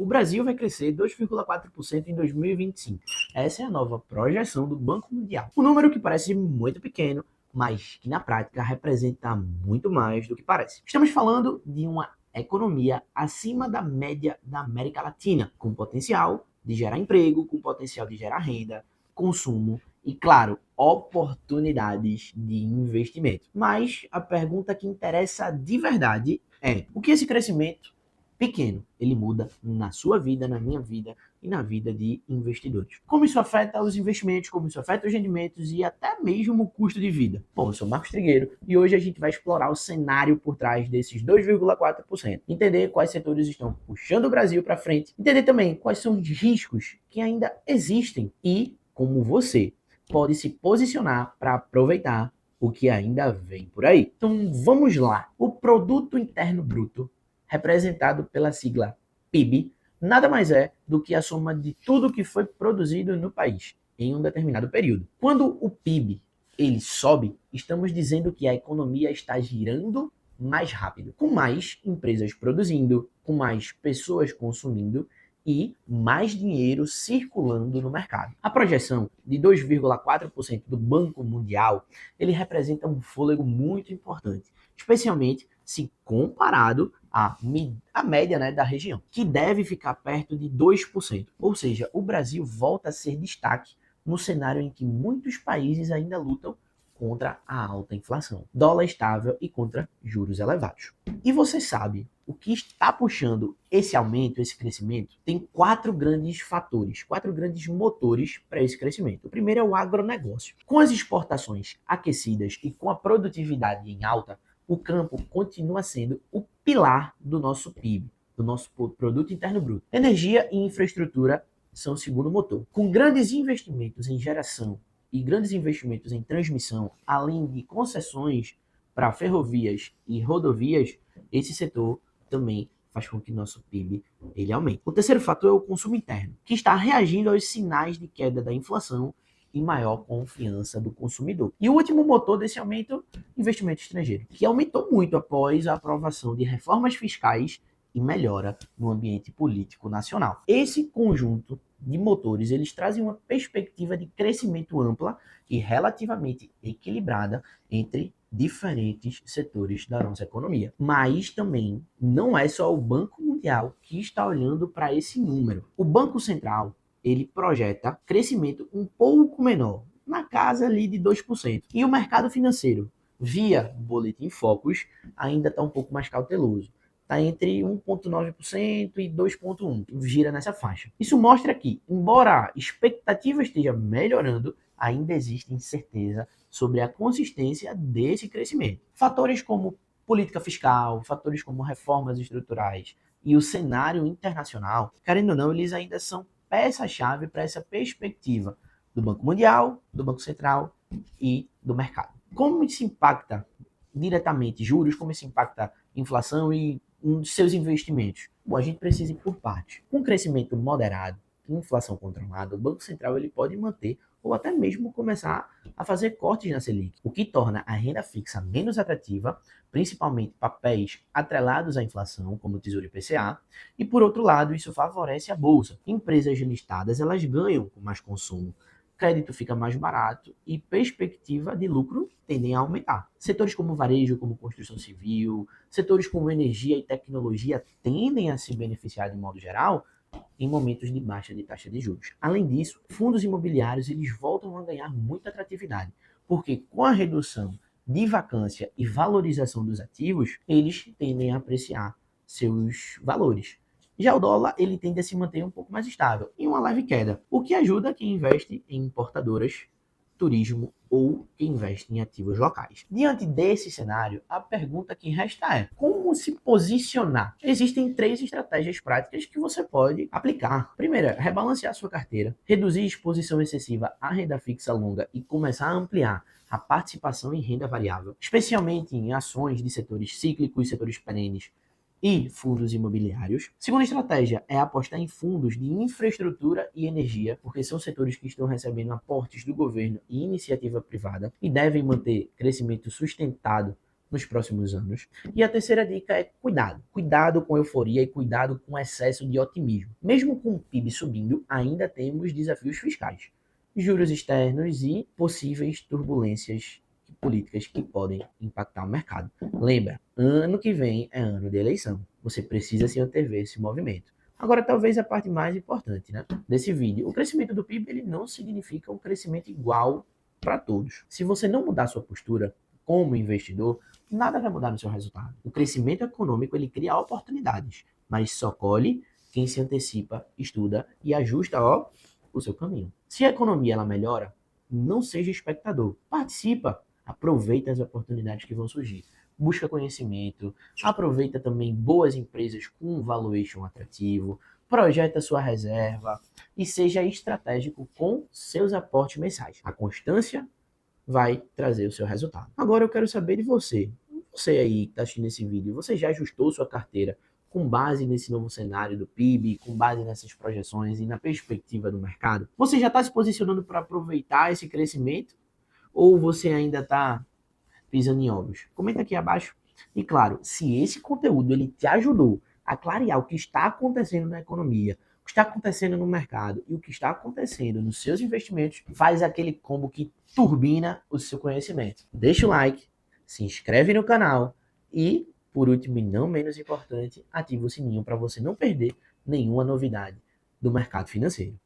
o Brasil vai crescer 2,4% em 2025. Essa é a nova projeção do Banco Mundial. Um número que parece muito pequeno, mas que na prática representa muito mais do que parece. Estamos falando de uma economia acima da média da América Latina, com potencial de gerar emprego, com potencial de gerar renda, consumo e, claro, oportunidades de investimento. Mas a pergunta que interessa de verdade é: o que esse crescimento pequeno ele muda na sua vida, na minha vida e na vida de investidores? Como isso afeta os investimentos, como isso afeta os rendimentos e até mesmo o custo de vida? Bom, eu sou Marcos Trigueiro e hoje a gente vai explorar o cenário por trás desses 2,4%. Entender quais setores estão puxando o Brasil para frente, entender também quais são os riscos que ainda existem e como você pode se posicionar para aproveitar o que ainda vem por aí. Então vamos lá. O Produto Interno Bruto, representado pela sigla PIB, nada mais é do que a soma de tudo que foi produzido no país em um determinado período. Quando o PIB ele sobe, estamos dizendo que a economia está girando mais rápido, com mais empresas produzindo, com mais pessoas consumindo e mais dinheiro circulando no mercado. A projeção de 2,4% do Banco Mundial, ele representa um fôlego muito importante, especialmente se comparado à média, né, da região, que deve ficar perto de 2%. Ou seja, o Brasil volta a ser destaque no cenário em que muitos países ainda lutam contra a alta inflação, dólar estável e contra juros elevados. E você sabe o que está puxando esse aumento, esse crescimento? Tem quatro grandes fatores, quatro grandes motores para esse crescimento. O primeiro é o agronegócio. Com as exportações aquecidas e com a produtividade em alta, o campo continua sendo o pilar do nosso PIB, do nosso Produto Interno Bruto. Energia e infraestrutura são o segundo motor. Com grandes investimentos em geração e grandes investimentos em transmissão, além de concessões para ferrovias e rodovias, esse setor também faz com que nosso PIB ele aumente. O terceiro fator é o consumo interno, que está reagindo aos sinais de queda da inflação e maior confiança do consumidor. E o último motor desse aumento, investimento estrangeiro, que aumentou muito após a aprovação de reformas fiscais e melhora no ambiente político nacional. Esse conjunto de motores, eles trazem uma perspectiva de crescimento ampla e relativamente equilibrada entre diferentes setores da nossa economia. Mas também não é só o Banco Mundial que está olhando para esse número. O Banco Central, ele projeta crescimento um pouco menor, na casa ali de 2%. E o mercado financeiro, via Boletim Focus, ainda está um pouco mais cauteloso. Está entre 1,9% e 2,1%, gira nessa faixa. Isso mostra que, embora a expectativa esteja melhorando, ainda existe incerteza sobre a consistência desse crescimento. Fatores como política fiscal, fatores como reformas estruturais e o cenário internacional, querendo ou não, eles ainda são peça-chave para essa perspectiva do Banco Mundial, do Banco Central e do mercado. Como isso impacta diretamente juros, como isso impacta inflação e seus investimentos? Bom, a gente precisa ir por partes. Com crescimento moderado, inflação controlada, o Banco Central ele pode manter ou até mesmo começar a fazer cortes na Selic, o que torna a renda fixa menos atrativa, principalmente papéis atrelados à inflação, como o Tesouro IPCA, e por outro lado, isso favorece a bolsa. Empresas listadas, elas ganham com mais consumo, crédito fica mais barato e perspectiva de lucro tendem a aumentar. Setores como varejo, como construção civil, setores como energia e tecnologia tendem a se beneficiar de modo geral em momentos de baixa de taxa de juros. Além disso, fundos imobiliários eles voltam a ganhar muita atratividade, porque com a redução de vacância e valorização dos ativos, eles tendem a apreciar seus valores. Já o dólar, ele tende a se manter um pouco mais estável, em uma leve queda, o que ajuda quem investe em importadoras, turismo ou quem investe em ativos locais. Diante desse cenário, a pergunta que resta é: como se posicionar? Existem três estratégias práticas que você pode aplicar. Primeira, rebalancear sua carteira, reduzir a exposição excessiva à renda fixa longa e começar a ampliar a participação em renda variável, especialmente em ações de setores cíclicos, setores perenes, e fundos imobiliários. Segunda estratégia é apostar em fundos de infraestrutura e energia, porque são setores que estão recebendo aportes do governo e iniciativa privada e devem manter crescimento sustentado nos próximos anos. E a terceira dica é cuidado. Cuidado com euforia e cuidado com excesso de otimismo. Mesmo com o PIB subindo, ainda temos desafios fiscais, juros externos e possíveis turbulências políticas que podem impactar o mercado. Lembra, ano que vem é ano de eleição. Você precisa se antever esse movimento. Agora, talvez a parte mais importante, desse vídeo. O crescimento do PIB ele não significa um crescimento igual para todos. Se você não mudar sua postura como investidor, nada vai mudar no seu resultado. O crescimento econômico ele cria oportunidades, mas só colhe quem se antecipa, estuda e ajusta o seu caminho. Se a economia ela melhora, não seja espectador. Participa, aproveita as oportunidades que vão surgir. Busca conhecimento, aproveita também boas empresas com um valuation atrativo, projeta sua reserva e seja estratégico com seus aportes mensais. A constância vai trazer o seu resultado. Agora eu quero saber de você. Você aí que está assistindo esse vídeo, você já ajustou sua carteira com base nesse novo cenário do PIB, com base nessas projeções e na perspectiva do mercado? Você já está se posicionando para aproveitar esse crescimento? Ou você ainda está pisando em ovos? Comenta aqui abaixo. E claro, se esse conteúdo ele te ajudou a clarear o que está acontecendo na economia, o que está acontecendo no mercado e o que está acontecendo nos seus investimentos, faz aquele combo que turbina o seu conhecimento. Deixa o like, se inscreve no canal e, por último e não menos importante, ativa o sininho para você não perder nenhuma novidade do mercado financeiro.